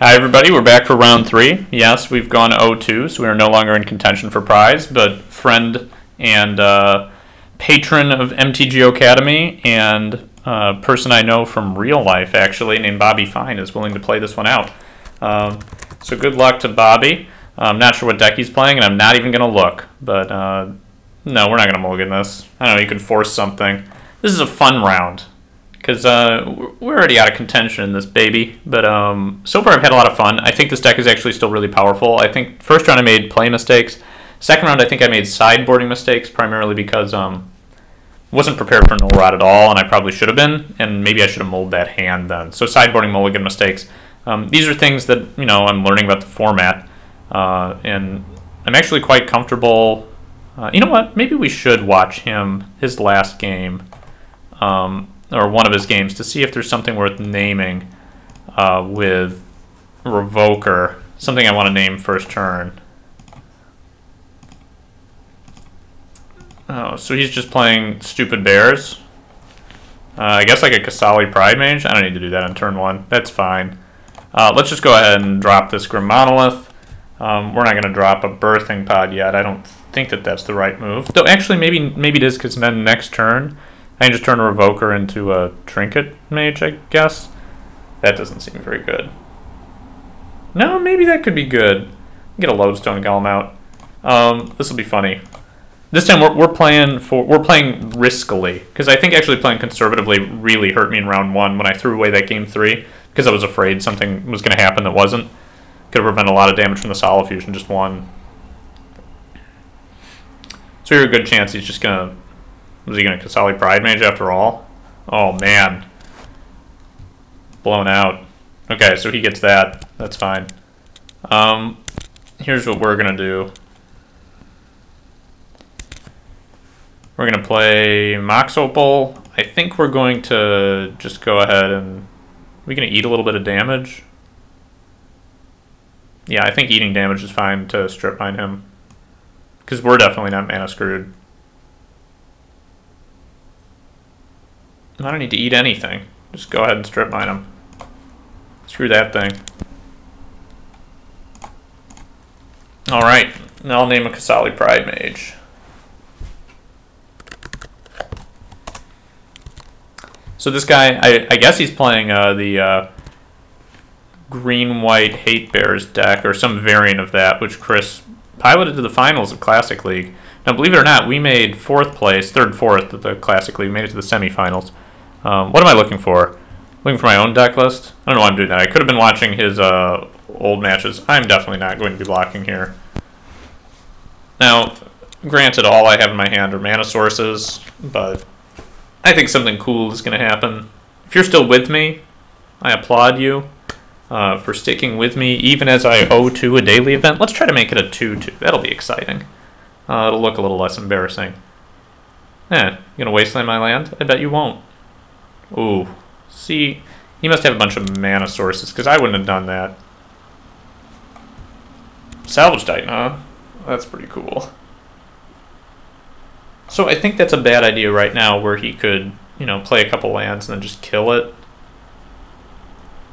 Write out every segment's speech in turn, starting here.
Hi everybody, we're back for round 3. Yes, we've gone 0-2, so we are no longer in contention for prize, but friend and patron of MTGO Academy and person I know from real life actually, named Bobby Fine, is willing to play this one out. So good luck to Bobby. I'm not sure what deck he's playing, and I'm not even going to look, but no, we're not going to mulligan this. I don't know, you could force something. This is a fun round. Because we're already out of contention in this baby. But so far I've had a lot of fun. I think this deck is actually still really powerful. I think first round I made play mistakes. Second round I think I made sideboarding mistakes, primarily because wasn't prepared for no rot at all, and I probably should have been. And maybe I should have mulled that hand then. So sideboarding, mulligan mistakes. These are things that I'm learning about the format. And I'm actually quite comfortable. You know what? Maybe we should watch his last game. Or one of his games, to see if there's something worth naming with Revoker. Something I want to name first turn. Oh, so he's just playing Stupid Bears. I guess like a Kasali Pride Mage. I don't need to do that on turn 1. That's fine. Let's just go ahead and drop this Grim Monolith. We're not going to drop a Birthing Pod yet. I don't think that that's the right move. Though actually, maybe it is, because then next turn I can just turn a Revoker into a Trinket Mage, I guess. That doesn't seem very good. No, maybe that could be good. Get a Lodestone Golem out. This will be funny. This time we're playing riskily, because I think actually playing conservatively really hurt me in round 1 when I threw away that game 3, because I was afraid something was going to happen that wasn't. Could have prevented a lot of damage from the Solid Fusion, just one. So you're a good chance he's just going to... Was he going to Kasali Pride Mage after all? Oh, man. Blown out. Okay, so he gets that. That's fine. Here's what we're going to do. We're going to play Mox Opal. I think we're going to just go ahead and... We're going to eat a little bit of damage. Yeah, I think eating damage is fine to strip mine him. Because we're definitely not mana screwed. I don't need to eat anything. Just go ahead and strip mine him. Screw that thing. Alright, now I'll name a Kasali Pride Mage. So this guy, I guess he's playing the Green-White Hate Bears deck, or some variant of that, which Chris piloted to the finals of Classic League. Now, believe it or not, we made 4th place, 3rd, 4th at the Classic League, made it to the semifinals. What am I looking for? Looking for my own deck list? I don't know why I'm doing that. I could have been watching his old matches. I'm definitely not going to be blocking here. Now, granted, all I have in my hand are mana sources, but I think something cool is going to happen. If you're still with me, I applaud you for sticking with me, even as I owe to a daily event. Let's try to make it a 2-2. That'll be exciting. It'll look a little less embarrassing. You gonna wasteland my land? I bet you won't. Ooh. See, he must have a bunch of mana sources, because I wouldn't have done that. Salvage Titan, huh? That's pretty cool. So I think that's a bad idea right now, where he could, play a couple lands and then just kill it.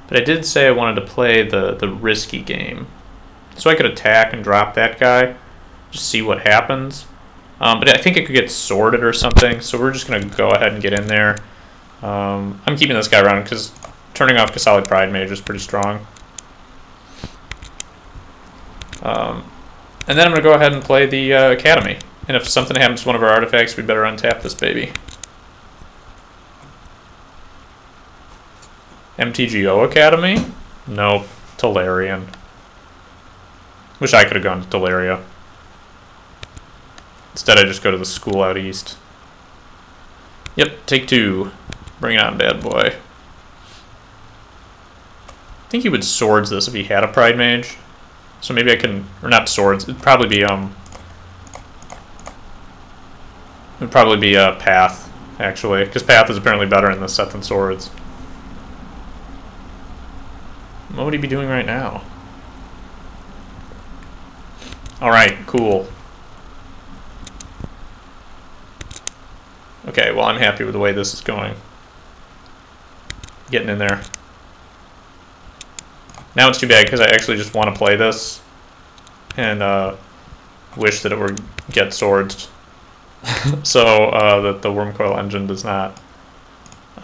But I did say I wanted to play the risky game. So I could attack and drop that guy, just see what happens. But I think it could get sorted or something, so we're just going to go ahead and get in there. I'm keeping this guy around because turning off Kasali Pride Mage is pretty strong. And then I'm going to go ahead and play the Academy. And if something happens to one of our artifacts, we better untap this baby. MTGO Academy? Nope. Tolarian. Wish I could have gone to Tolaria. Instead I just go to the school out east. Yep, take 2. Bring it on, bad boy. I think he would swords this if he had a Pride Mage. So maybe I can, or not swords, it'd probably be Path, actually. Because Path is apparently better in this set than swords. What would he be doing right now? Alright, cool. Okay, well I'm happy with the way this is going. Getting in there. Now it's too bad because I actually just want to play this and wish that it would get swords. So that the Wormcoil engine does not.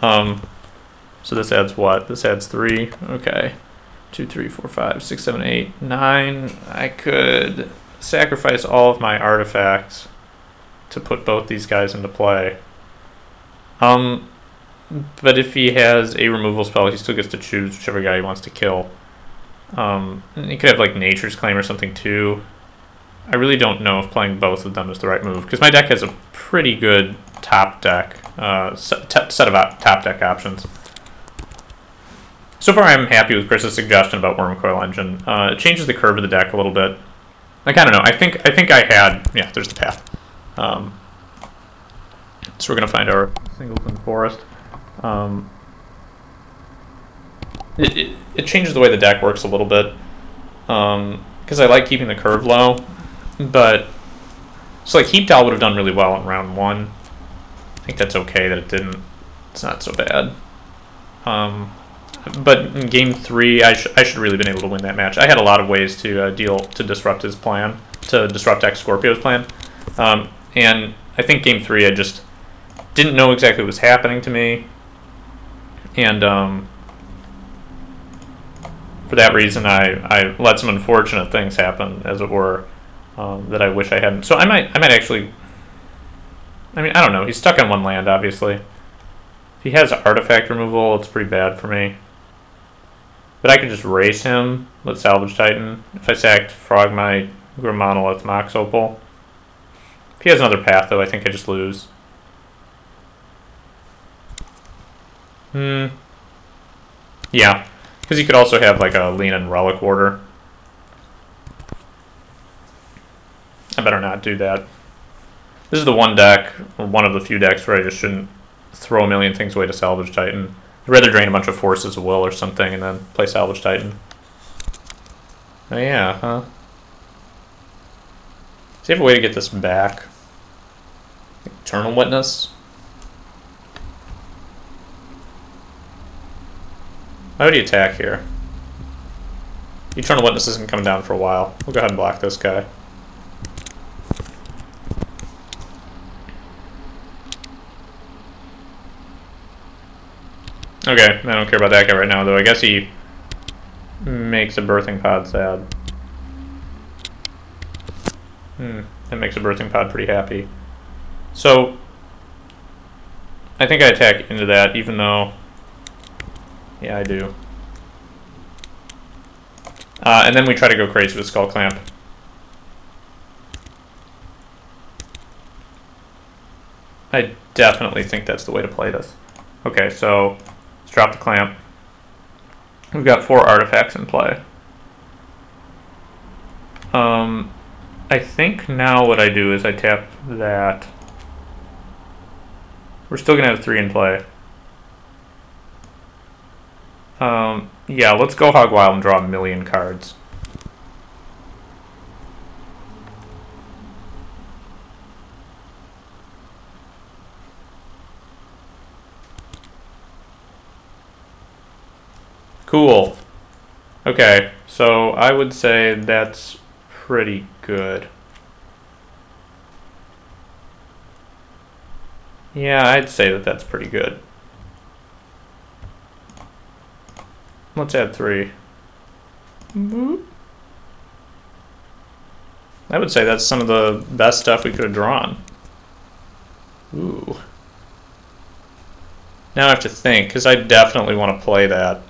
So this adds what? This adds 3. Okay. 2, 3, 4, 5, 6, 7, 8, 9. I could sacrifice all of my artifacts to put both these guys into play. But if he has a removal spell, he still gets to choose whichever guy he wants to kill. He could have like Nature's Claim or something too. I really don't know if playing both of them is the right move, because my deck has a pretty good top deck, set of top deck options. So far I'm happy with Chris's suggestion about Wormcoil Engine. It changes the curve of the deck a little bit. Like, I don't know, I think I had, yeah, there's the path. So we're going to find our Singleton Forest. It changes the way the deck works a little bit, because I like keeping the curve low, but so like Heap Towel would have done really well in round 1. I think that's okay that it didn't. It's not so bad. But in game 3, I should really been able to win that match. I had a lot of ways to disrupt his plan, to disrupt X Scorpio's plan, and I think game 3 I just didn't know exactly what was happening to me, and for that reason I let some unfortunate things happen, as it were, that I wish I hadn't. So I might actually, I mean, I don't know, he's stuck on 1 land, obviously. If he has artifact removal, it's pretty bad for me. But I could just race him with Salvage Titan. If I sacked Frogmite, Grimonolith, Mox Opal. If he has another path, though, I think I just lose. Yeah. Because he could also have like a Lean and Relic Warder. I better not do that. This is the one deck, or one of the few decks, where I just shouldn't throw a million things away to Salvage Titan. I'd rather drain a bunch of Forces of Will or something and then play Salvage Titan. Oh yeah, huh? Does he have a way to get this back? Eternal Witness? Why would he attack here? Eternal Witness isn't coming down for a while. We'll go ahead and block this guy. Okay, I don't care about that guy right now, though. I guess he makes a Birthing Pod sad. That makes a Birthing Pod pretty happy. So, I think I attack into that, even though... Yeah, I do. And then we try to go crazy with Skull Clamp. I definitely think that's the way to play this. Okay, so... let's drop the clamp. We've got 4 artifacts in play. I think now what I do is I tap that. We're still going to have 3 in play. Yeah, let's go Hog Wild and draw a million cards. Cool. Okay, so I would say that's pretty good. Yeah, I'd say that that's pretty good. Let's add 3. I would say that's some of the best stuff we could have drawn. Ooh. Now I have to think, because I definitely want to play that.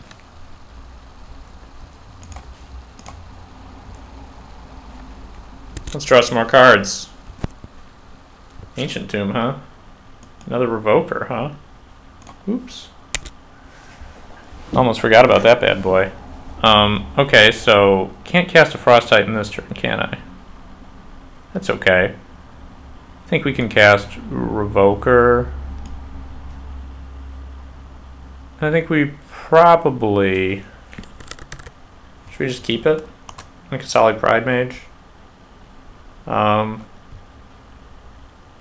Let's draw some more cards. Ancient Tomb, huh? Another Revoker, huh? Oops. Almost forgot about that bad boy. Okay, so can't cast a Frost Titan this turn, can I? That's okay. I think we can cast Revoker. I think we probably... should we just keep it? Like a solid Pride Mage?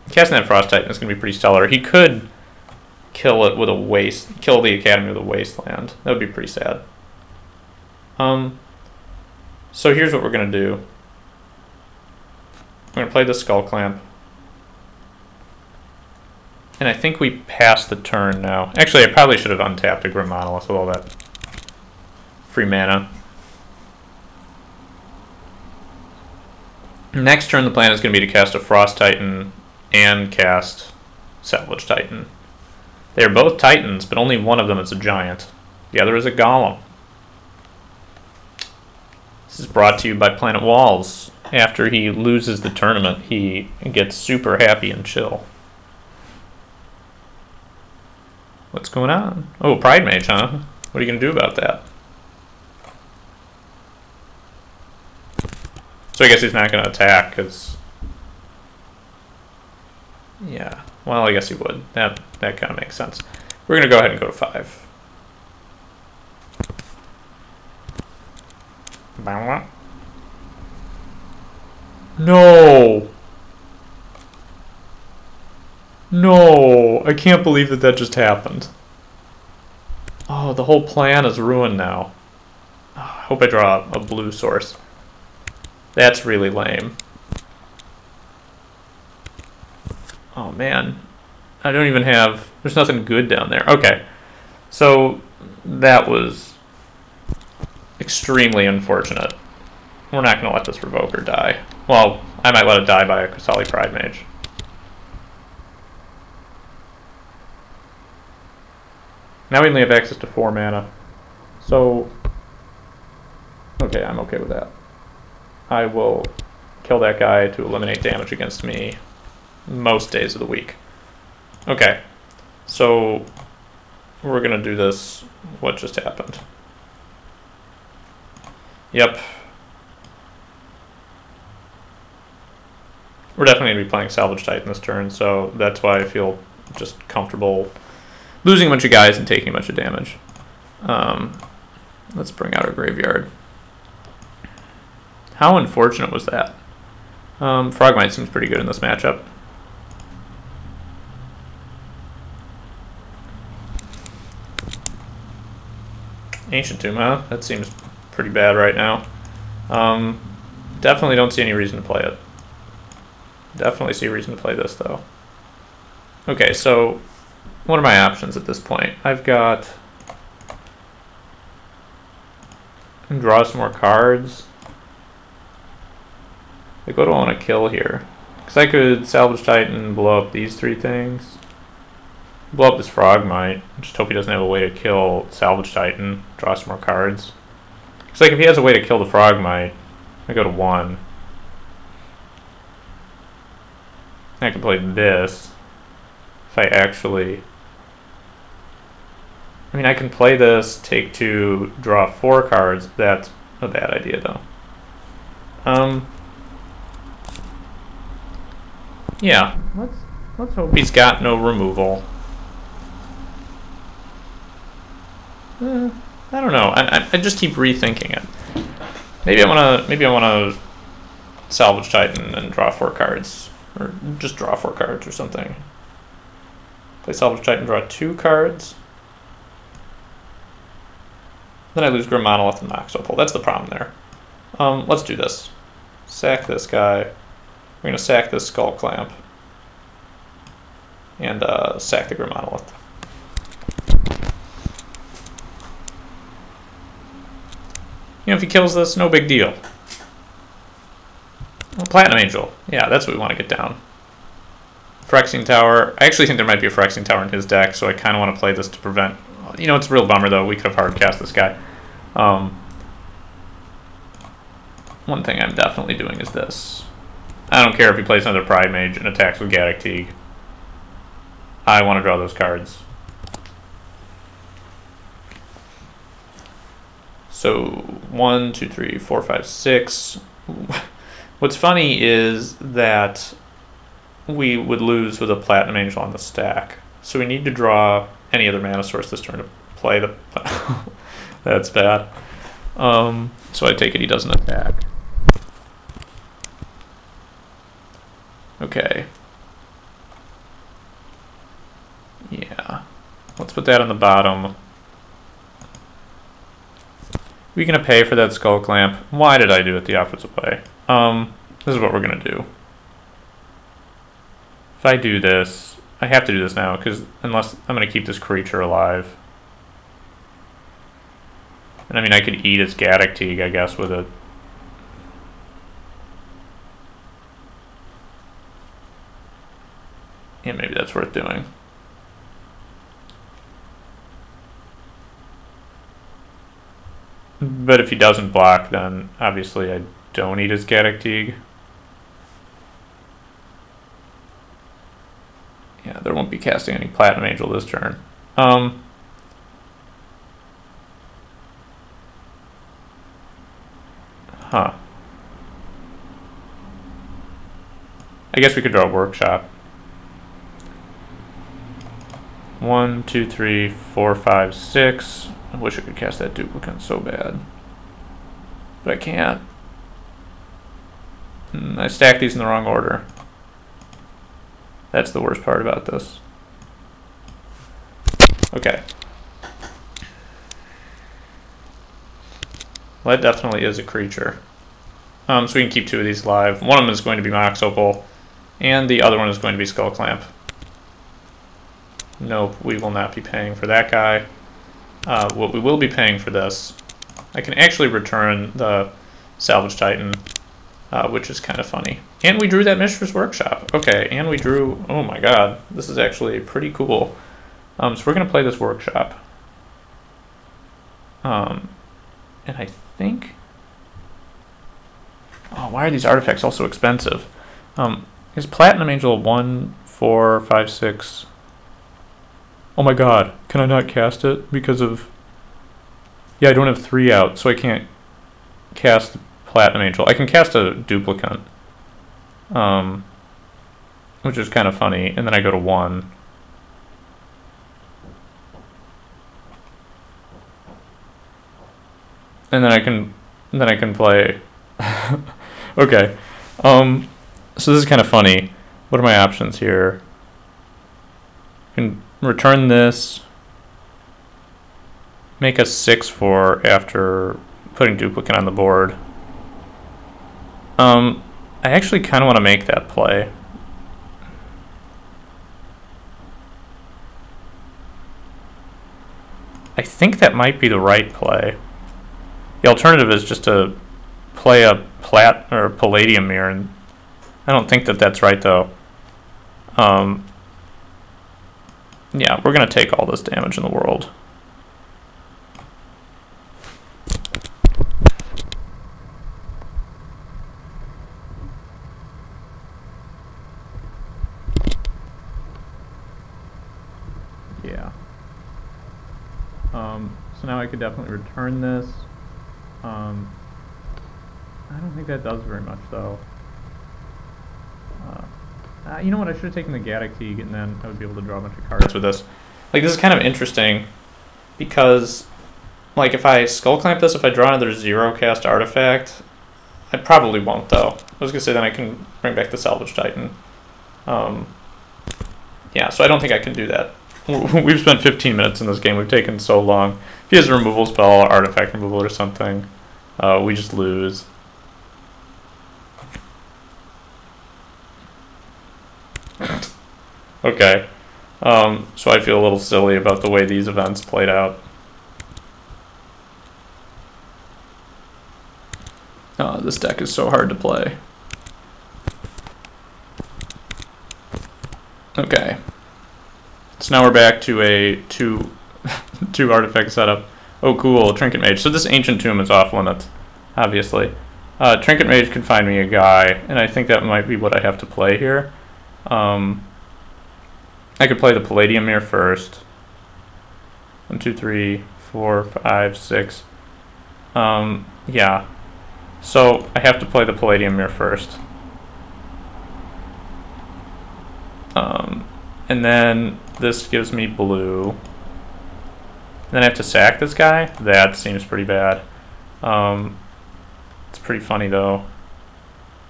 Casting that Frost Titan is going to be pretty stellar. He could kill it with a kill the Academy with a Wasteland. That would be pretty sad. So here's what we're going to do. We're going to play the Skull Clamp. And I think we passed the turn now. Actually, I probably should have untapped a Grim Monolith with all that free mana. Next turn, the plan is going to be to cast a Frost Titan and cast Salvage Titan. They are both Titans, but only one of them is a giant. The other is a Golem. This is brought to you by Planet Walls. After he loses the tournament, he gets super happy and chill. What's going on? Oh, Pride Mage, huh? What are you going to do about that? So I guess he's not going to attack, because... Yeah, well, I guess he would. That kind of makes sense. We're going to go ahead and go to 5. No! No! I can't believe that just happened. Oh, the whole plan is ruined now. Oh, I hope I draw a blue source. That's really lame. Oh man. I don't even have... There's nothing good down there. Okay. So, that was extremely unfortunate. We're not going to let this Revoker die. Well, I might let it die by a Kasali Pride Mage. Now we only have access to 4 mana. So, okay, I'm okay with that. I will kill that guy to eliminate damage against me most days of the week. Okay, so we're going to do this. What just happened? Yep. We're definitely going to be playing Salvage Titan this turn, so that's why I feel just comfortable losing a bunch of guys and taking a bunch of damage. Let's bring out our graveyard. How unfortunate was that? Frogmite seems pretty good in this matchup. Ancient Tomb, huh? That seems pretty bad right now. Definitely don't see any reason to play it. Definitely see a reason to play this, though. Okay, so what are my options at this point? I've got... I can draw some more cards. Like, what do I want to kill here? Because I could Salvage Titan and blow up these 3 things. Blow up this Frogmite. Just hope he doesn't have a way to kill Salvage Titan. Draw some more cards. Because, like, if he has a way to kill the Frogmite, I go to 1. I can play this. If I actually... I mean, I can play this, take 2, draw 4 cards. That's a bad idea, though. Yeah, let's hope he's got no removal. I don't know. I just keep rethinking it. Maybe I wanna Salvage Titan and draw 4 cards, or just draw 4 cards or something. Play Salvage Titan, draw 2 cards. Then I lose Grim Monolith and Mox Opal. That's the problem there. Let's do this. Sack this guy. We're going to sack this Skull Clamp. And sack the Grim Monolith. You know, if he kills this, no big deal. Well, Platinum Angel. Yeah, that's what we want to get down. Phyrexian Tower. I actually think there might be a Phyrexian Tower in his deck, so I kind of want to play this to prevent... You know, it's a real bummer, though. We could have hard cast this guy. One thing I'm definitely doing is this. I don't care if he plays another Pride Mage and attacks with Gaddock Teeg. I want to draw those cards. So, 1, 2, 3, 4, 5, 6. What's funny is that we would lose with a Platinum Angel on the stack. So we need to draw any other mana source this turn to play the... That's bad. So I take it he doesn't attack. Okay. Yeah. Let's put that on the bottom. we gonna pay for that skull clamp? Why did I do it the opposite way? This is what we're gonna do. If I do this, I have to do this now because unless I'm gonna keep this creature alive. And I mean, I could eat its Gaddock Teeg, I guess, with it. Yeah, maybe that's worth doing. But if he doesn't block, then obviously I don't eat his Gaddock Teeg. Yeah, there won't be casting any Platinum Angel this turn. Huh. I guess we could draw a Workshop. 1, 2, 3, 4, 5, 6. I wish I could cast that duplicate so bad. But I can't. I stacked these in the wrong order. That's the worst part about this. Okay. Well, that definitely is a creature. So we can keep two of these alive. One of them is going to be Mox Opal, and the other one is going to be Skull Clamp. Nope, we will not be paying for that guy. What we will be paying for this, I can actually return the Salvage Titan, which is kind of funny. And we drew that Mishra's Workshop. Okay, and we drew, oh my god, this is actually pretty cool. So we're going to play this Workshop. And I think, oh, why are these artifacts also expensive? Is Platinum Angel 1, 4, 5, 6? Oh my god, can I not cast it because of... Yeah, I don't have 3 out, so I can't cast Platinum Angel. I can cast a duplicate, which is kind of funny, and then I go to 1. And then I can play... Okay, so this is kind of funny. What are my options here? I can return this, make a 6/4 after putting duplicate on the board. I actually kind of want to make that play. I think that might be the right play. The alternative is just to play a Palladium Mirror, and I don't think that that's right though. Yeah, we're going to take all this damage in the world. Yeah. So now I could definitely return this. I don't think that does very much though. You know what, I should have taken the Gaddock Teeg and then I would be able to draw a bunch of cards with this. Like, this is kind of interesting because, like, if I Skull Clamp this, if I draw another 0-cast artifact, I probably won't though. I was going to say then I can bring back the Salvage Titan. Yeah, so I don't think I can do that. We've spent 15 minutes in this game, we've taken so long. If he has a removal spell, artifact removal or something, we just lose. Okay, so I feel a little silly about the way these events played out. This deck is so hard to play. Okay, so now we're back to a two artifact setup. Oh cool, Trinket Mage. So this Ancient Tomb is off limits, obviously. Trinket Mage can find me a guy, and I think that might be what I have to play here. I could play the Palladium Mirror first. 1, 2, 3, 4, 5, 6. Yeah. So I have to play the Palladium Mirror first. And then this gives me blue. Then I have to sack this guy? That seems pretty bad. It's pretty funny though.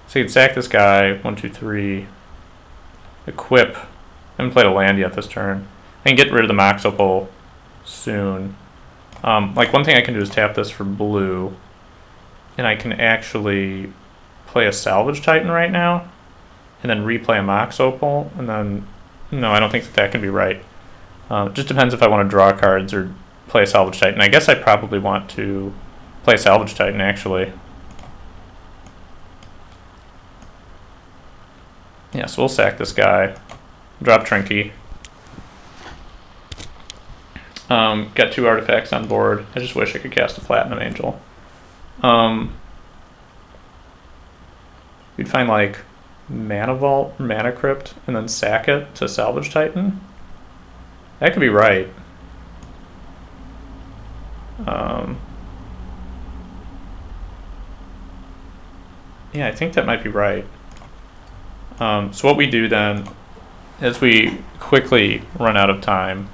So you can sack this guy, 1, 2, 3. Equip. I haven't played a land yet this turn. I can get rid of the Mox Opal soon. Like one thing I can do is tap this for blue, and I can actually play a Salvage Titan right now, and then replay a Mox Opal, and then no, I don't think that can be right. It just depends if I want to draw cards or play a Salvage Titan. I guess I probably want to play a Salvage Titan actually. Yeah, so we'll sack this guy, drop Trinky. Got 2 artifacts on board. I just wish I could cast a Platinum Angel. We'd find like Mana Vault, Mana Crypt, and then sack it to Salvage Titan. That could be right. Yeah, I think that might be right. So what we do then, as we quickly run out of time,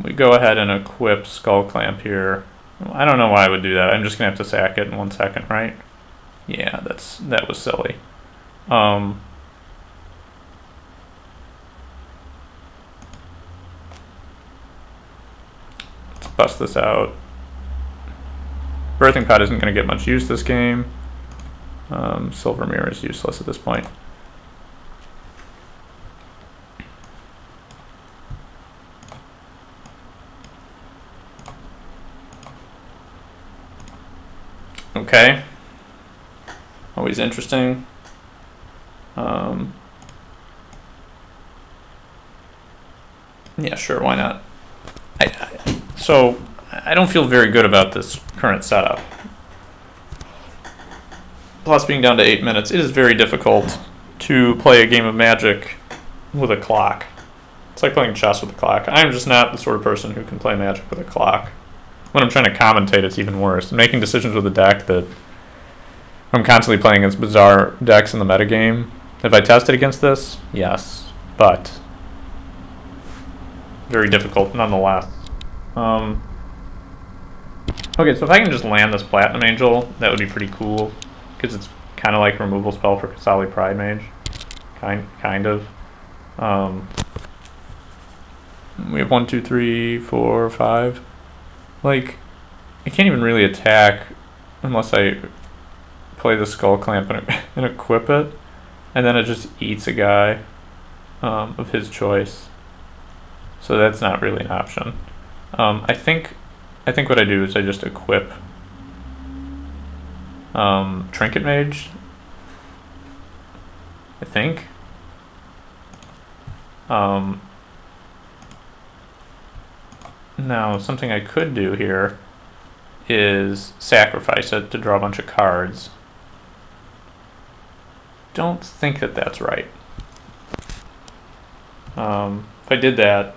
we go ahead and equip Skull Clamp here. I don't know why I would do that. I'm just gonna have to sack it in 1 second, right? Yeah, that was silly. Let's bust this out. Birthing Pot isn't gonna get much use this game. Silver Mirror is useless at this point. Okay. Always interesting. Yeah, sure, why not? So, I don't feel very good about this current setup. Plus, being down to 8 minutes, it is very difficult to play a game of Magic with a clock. It's like playing chess with a clock. I'm just not the sort of person who can play Magic with a clock. When I'm trying to commentate, it's even worse. I'm making decisions with a deck that I'm constantly playing against bizarre decks in the metagame. Have I tested against this? Yes, but very difficult nonetheless. Okay, so if I can just land this Platinum Angel, that would be pretty cool, because it's kind of like a removal spell for Kasali Pride Mage. Kind of. We have 1, 2, 3, 4, 5. Like, I can't even really attack unless I play the Skull Clamp and equip it, and then it just eats a guy of his choice. So that's not really an option. I think what I do is I just equip Trinket Mage. I think. Now, something I could do here is sacrifice it to draw a bunch of cards. Don't think that that's right. If I did that,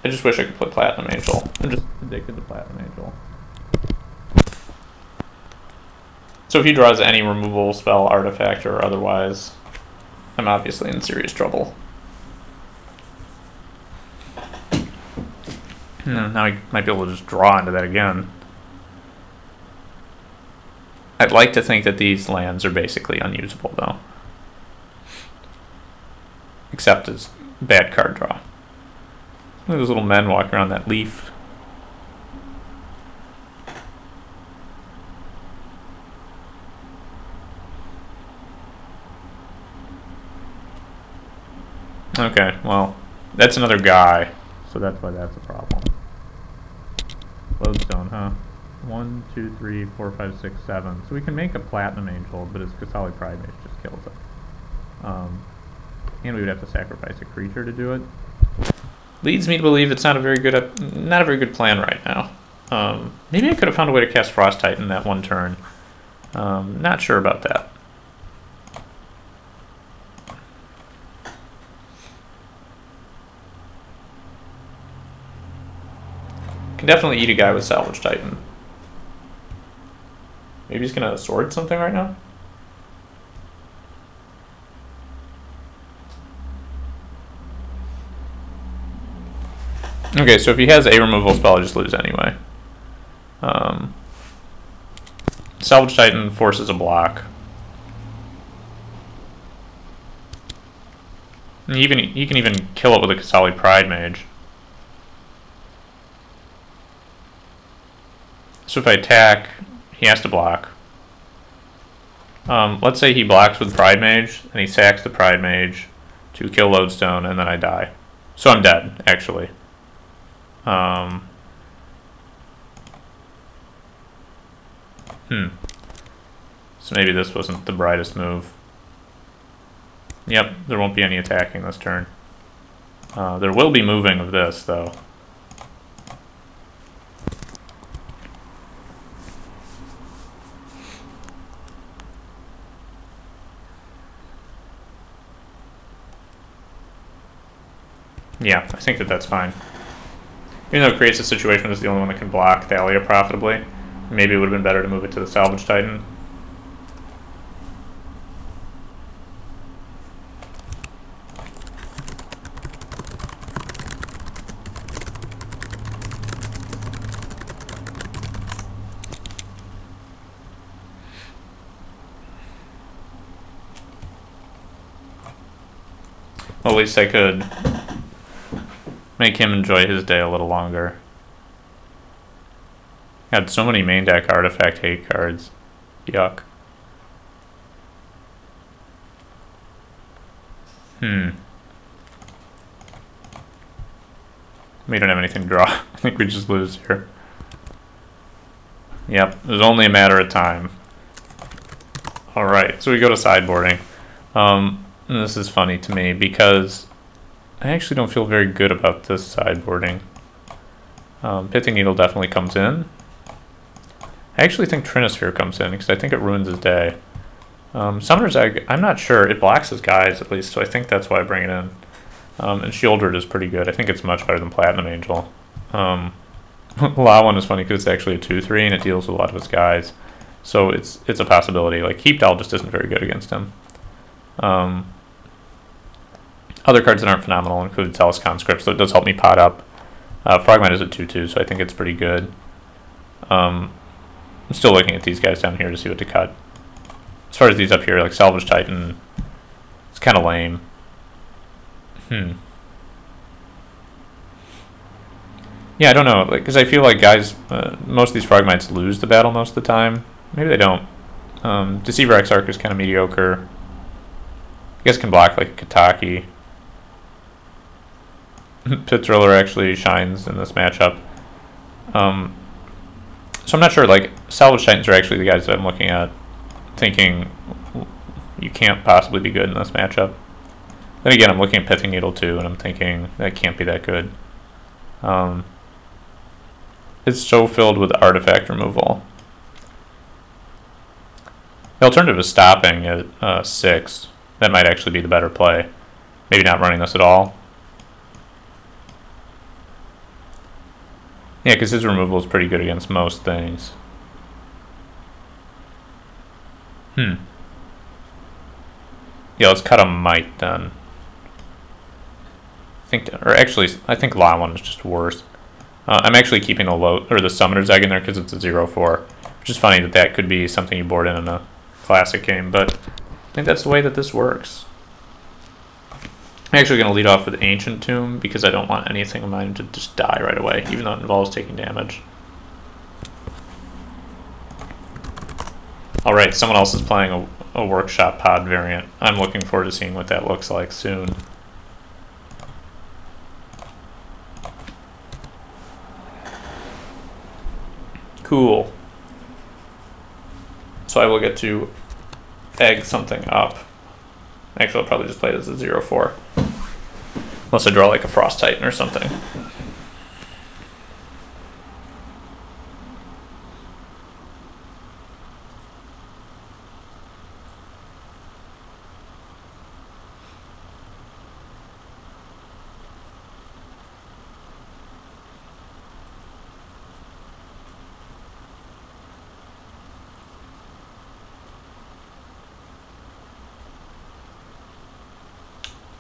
I just wish I could play Platinum Angel. I'm just addicted to Platinum Angel. So if he draws any removal spell, artifact, or otherwise, I'm obviously in serious trouble. Now I might be able to just draw into that again. I'd like to think that these lands are basically unusable, though. Except as bad card draw. Look at those little men walking around that leaf. Okay, well, that's another guy, so that's why that's a problem. Lodestone, huh? 1, 2, 3, 4, 5, 6, 7. So we can make a Platinum Angel, but his Kasali Pride Mage just kills it. And we would have to sacrifice a creature to do it. Leads me to believe it's not a very good plan right now. Maybe I could have found a way to cast Frost Titan that one turn. Not sure about that. Can definitely eat a guy with Salvage Titan. Maybe he's gonna sword something right now? Okay, so if he has a removal spell, I just lose anyway. Salvage Titan forces a block. And you can even kill it with a Kasali Pride Mage. So if I attack, he has to block. Let's say he blocks with Pride Mage, and he sacks the Pride Mage to kill Lodestone, and then I die. So I'm dead, actually. So maybe this wasn't the brightest move. Yep, there won't be any attacking this turn. There will be moving of this, though. Yeah, I think that's fine. Even though it creates a situation where it's the only one that can block Thalia profitably, maybe it would have been better to move it to the Salvage Titan. Well, at least I could make him enjoy his day a little longer. Had so many main deck artifact hate cards. Yuck. We don't have anything to draw. I think we just lose here. Yep, it was only a matter of time. Alright, so we go to sideboarding. And this is funny to me because I actually don't feel very good about this sideboarding. Pithing Needle definitely comes in. I actually think Trinisphere comes in because I think it ruins his day. Summoner's Egg, I'm not sure. It blocks his guys at least, so I think that's why I bring it in. And Shieldred is pretty good. I think it's much better than Platinum Angel. Lawan is funny because it's actually a 2/3 and it deals with a lot of his guys. So it's a possibility. Like Heaped Owl just isn't very good against him. Other cards that aren't phenomenal include Telos Conscript, so it does help me pot up. Frogmite is a 2/2, so I think it's pretty good. I'm still looking at these guys down here to see what to cut. As far as these up here, like Salvage Titan, it's kind of lame. Yeah, I don't know, like, because I feel like guys, most of these Frogmites lose the battle most of the time. Maybe they don't. Deceiver Exarch is kind of mediocre. You guys can block like Kataki. Pit Thriller actually shines in this matchup. So I'm not sure, like, Salvage Titans are actually the guys that I'm looking at, thinking you can't possibly be good in this matchup. Then again, I'm looking at Pithing Needle too, and I'm thinking that can't be that good. It's so filled with artifact removal. The alternative is stopping at 6. That might actually be the better play. Maybe not running this at all. Yeah, because his removal is pretty good against most things. Yeah, let's cut a Might then. I think Lawan is just worse. I'm actually keeping the Summoner's Egg in there because it's a 0/4. Which is funny that could be something you board in a classic game, but I think that's the way that this works. I'm actually going to lead off with Ancient Tomb because I don't want anything of mine to just die right away, even though it involves taking damage. Alright, someone else is playing a Workshop Pod variant. I'm looking forward to seeing what that looks like soon. Cool. So I will get to egg something up. Actually, I'll probably just play it as a 0/4. Unless I draw like a Frost Titan or something.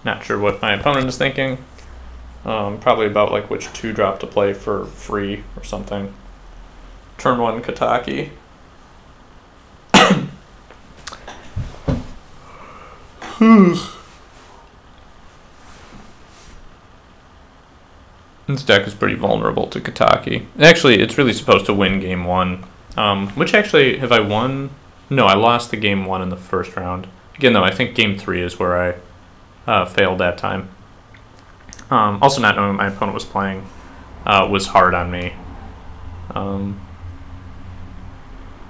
Not sure what my opponent is thinking. Probably about like which 2-drop to play for free or something. Turn 1 Kataki. This deck is pretty vulnerable to Kataki. Actually, it's really supposed to win game 1. Which actually, have I won? No, I lost the game 1 in the first round. Again, though, I think game 3 is where I failed that time. Also, not knowing what my opponent was playing was hard on me.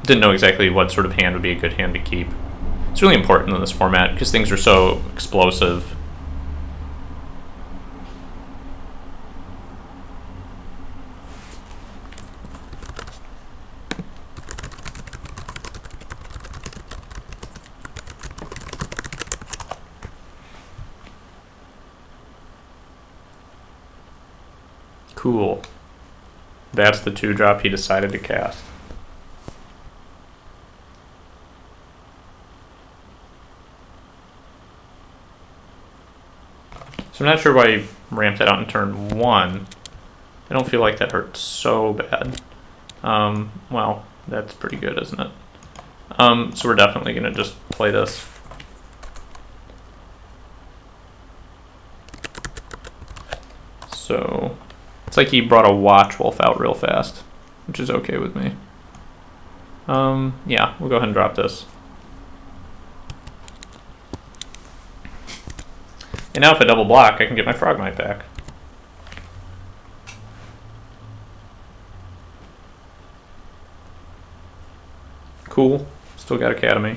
Didn't know exactly what sort of hand would be a good hand to keep. It's really important in this format because things are so explosive. Cool. That's the 2-drop he decided to cast. So I'm not sure why he ramped that out in turn 1. I don't feel like that hurt so bad. Well, that's pretty good, isn't it? So we're definitely going to just play this. So it's like he brought a Watch Wolf out real fast, which is okay with me. Yeah, we'll go ahead and drop this. And now if I double block, I can get my Frogmite back. Cool. Still got Academy.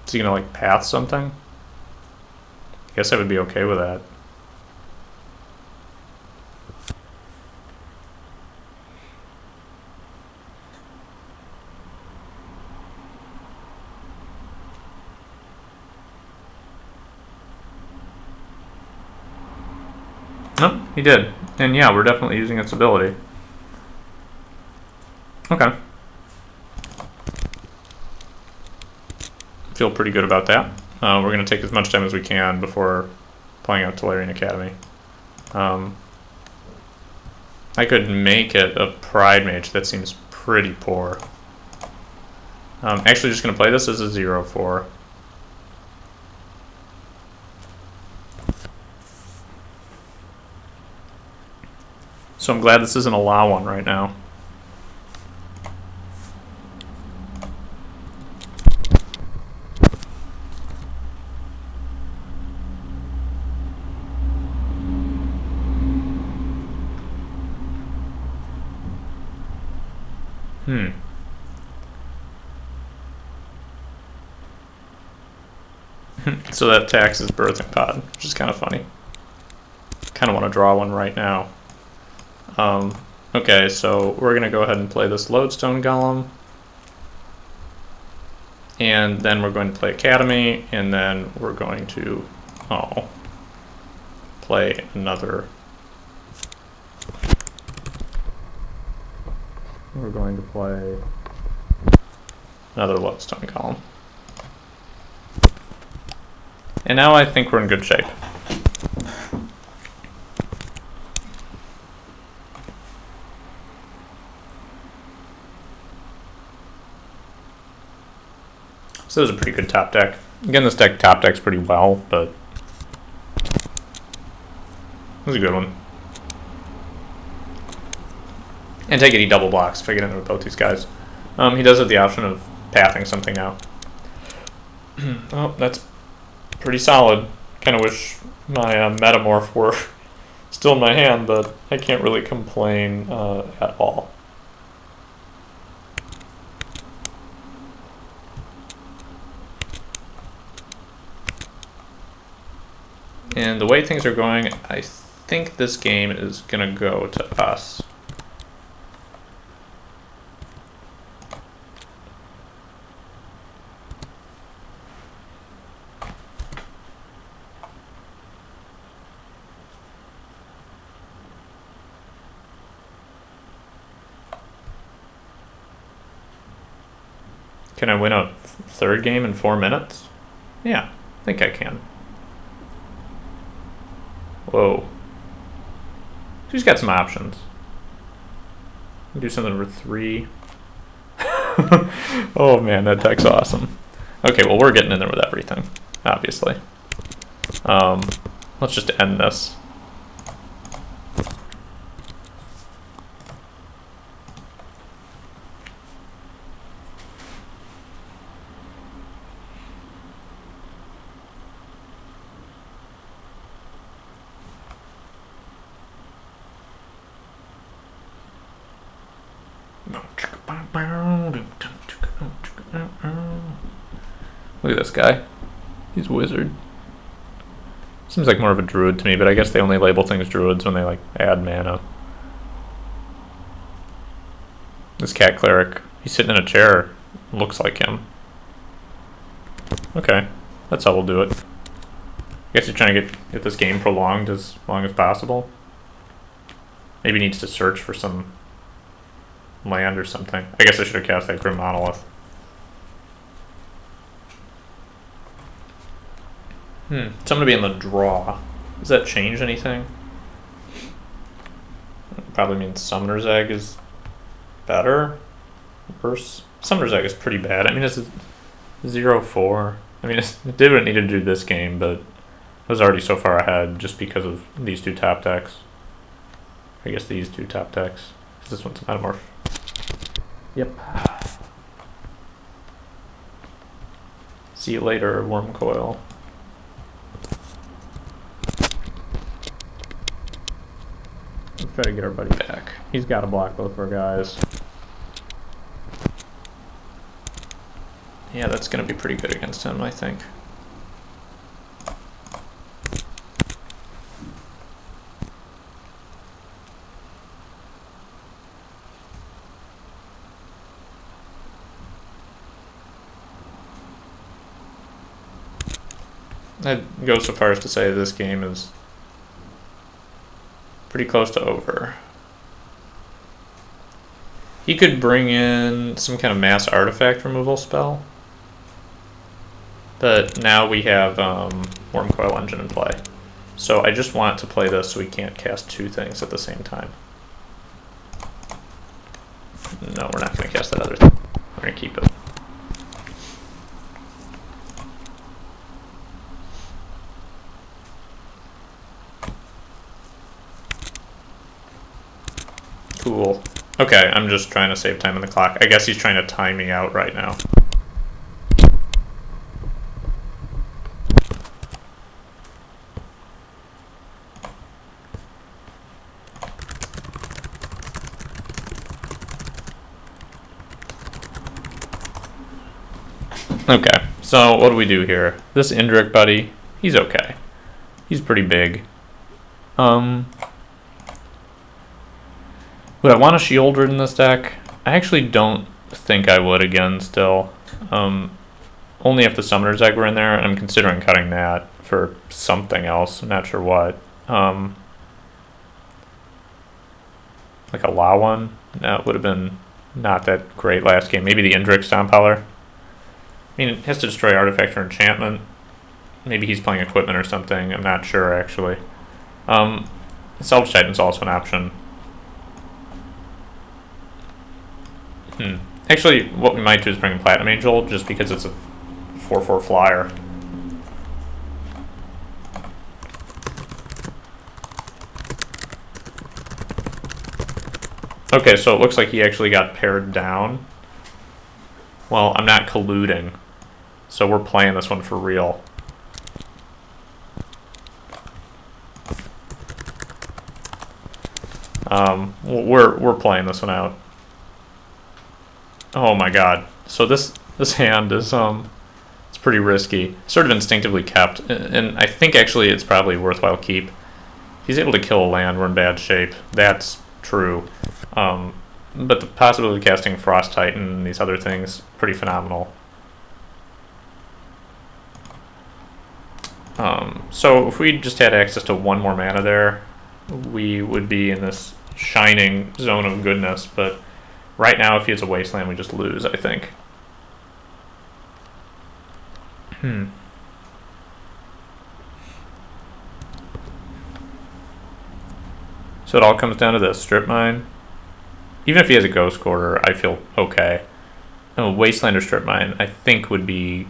Is he gonna like path something? I guess I would be okay with that. Nope, he did. And yeah, we're definitely using its ability. Okay. Feel pretty good about that. We're going to take as much time as we can before playing out Tolarian Academy. I could make it a Pride Mage. That seems pretty poor. Actually just going to play this as a 0-4. So I'm glad this isn't a La one right now. So that taxes Birthing Pod, which is kind of funny. Kind of want to draw one right now. Okay, so we're going to go ahead and play this Lodestone Golem. And then we're going to play Academy, and then we're going to play another. We're going to play another Lodestone Golem. And now I think we're in good shape. So this is a pretty good top deck. Again, this deck top decks pretty well, but it was a good one. And take it, he double blocks if I get in with both these guys. He does have the option of pathing something now. Oh, that's pretty solid. Kind of wish my Metamorph were still in my hand, but I can't really complain at all. And the way things are going, I think this game is going to go to us. Can I win a third game in 4 minutes? Yeah, I think I can. Whoa. He's got some options. Do something for 3. Oh man, that deck's awesome. Okay, well we're getting in there with everything, obviously. Let's just end this. Look at this guy. He's a wizard. Seems like more of a druid to me, but I guess they only label things druids when they like add mana. This cat cleric, he's sitting in a chair. Looks like him. Okay, that's how we'll do it. I guess he's trying to get this game prolonged as long as possible. Maybe he needs to search for some land or something. I guess I should have cast that Grim Monolith. So I'm going to be in the draw. Does that change anything? It probably means Summoner's Egg is better? Worse? Summoner's Egg is pretty bad. I mean, it's 0-4. I mean, it did what it needed to do this game, but it was already so far ahead just because of these 2 top decks. I guess these 2 top decks. This one's a Metamorph. Yep. See you later, Wormcoil. Let's try to get our buddy back. He's got to block both of our guys. Yeah, that's going to be pretty good against him, I think. I'd go so far as to say this game is pretty close to over. He could bring in some kind of mass artifact removal spell, but now we have Wormcoil Engine in play. So I just want to play this so we can't cast 2 things at the same time. No, we're not going to cast that other thing. We're going to keep it. Cool. Okay, I'm just trying to save time on the clock. I guess he's trying to time me out right now. Okay, so what do we do here? This Indrik buddy, he's okay. He's pretty big. Would I want a Sheoldred in this deck? I actually don't think I would again still. Only if the Summoner's Egg were in there, and I'm considering cutting that for something else. I'm not sure what. Like a La one? That would have been not that great last game. Maybe the Indrik Stompeller. I mean, it has to destroy artifact or enchantment. Maybe he's playing equipment or something. I'm not sure, actually. Salvage Titan's also an option. Actually, what we might do is bring in Platinum Angel, just because it's a 4/4 flyer. Okay, so it looks like he actually got pared down. Well, I'm not colluding, so we're playing this one for real. We're playing this one out. Oh my god. So this hand is it's pretty risky. Sort of instinctively kept, and I think actually it's probably worthwhile keep. He's able to kill a land, we're in bad shape. That's true. But the possibility of casting Frost Titan and these other things, pretty phenomenal. So if we just had access to 1 more mana there, we would be in this shining zone of goodness, but right now if he has a wasteland we just lose, I think. So it all comes down to this. Strip Mine. Even if he has a Ghost Quarter, I feel okay. Oh, Wasteland or Strip Mine, I think would be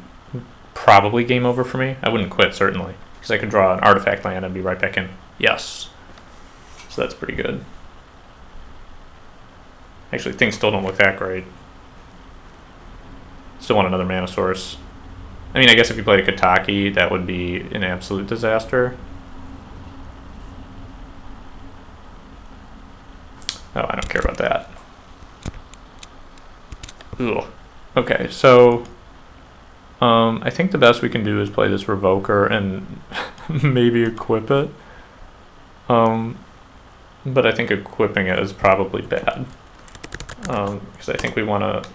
probably game over for me. I wouldn't quit, certainly. Because I could draw an artifact land and be right back in. Yes. So that's pretty good. Actually, things still don't look that great. Still want another mana source. I mean, I guess if you played a Kataki, that would be an absolute disaster. Oh, I don't care about that. Ugh. Okay, so I think the best we can do is play this Revoker and maybe equip it. But I think equipping it is probably bad. Because I think we want to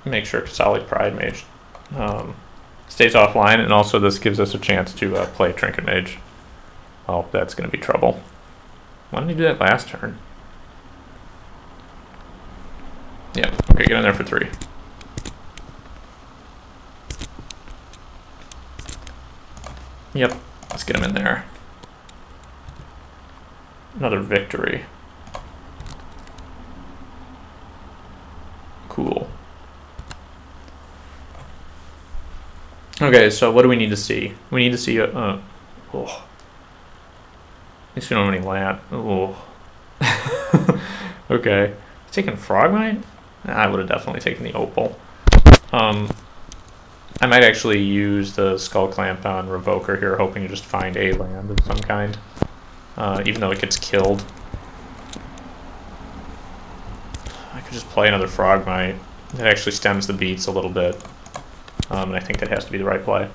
make sure Kasali Pride Mage stays offline, and also this gives us a chance to play Trinket Mage. Oh, that's going to be trouble. Why didn't he do that last turn? Yeah, okay, get in there for 3. Yep, let's get him in there. Another victory. Cool. Okay, so what do we need to see? We need to see oh. At least we don't have any land. Oh. Okay. Taking Frogmite? I would have definitely taken the Opal. I might actually use the Skull Clamp on Revoker here, hoping to just find a land of some kind. Even though it gets killed. I could just play another Frogmite. It actually stems the beats a little bit. And I think that has to be the right play.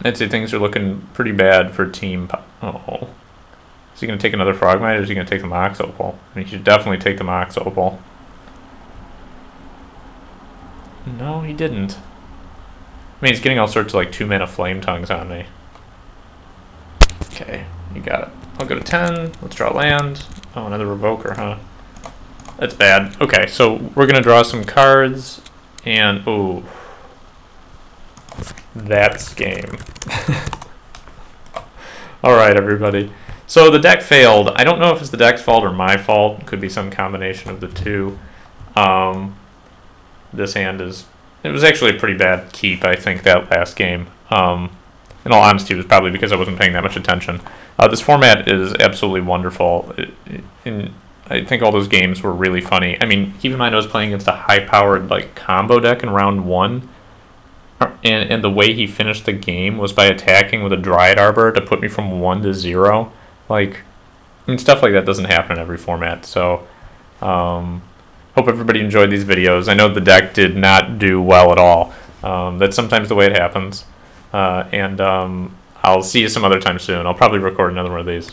I'd say things are looking pretty bad for Team... Oh. Is he going to take another Frogmite, or is he going to take the Mox Opal? I mean, he should definitely take the Mox Opal. No, he didn't. I mean, he's getting all sorts of, like, 2-mana Flame Tongues on me. Okay, you got it. I'll go to 10. Let's draw land. Oh, another Revoker, huh? That's bad. Okay, so we're going to draw some cards, and... Oh. That's game. Alright, everybody. So the deck failed. I don't know if it's the deck's fault or my fault. It could be some combination of the two. This hand is... It was actually a pretty bad keep, I think, that last game. In all honesty, it was probably because I wasn't paying that much attention. This format is absolutely wonderful. I think all those games were really funny. I mean, keep in mind I was playing against a high-powered like combo deck in round 1. And the way he finished the game was by attacking with a Dryad Arbor to put me from 1 to 0. Like, I mean, stuff like that doesn't happen in every format. So, hope everybody enjoyed these videos. I know the deck did not do well at all. That's sometimes the way it happens. And I'll see you some other time soon. I'll probably record another one of these.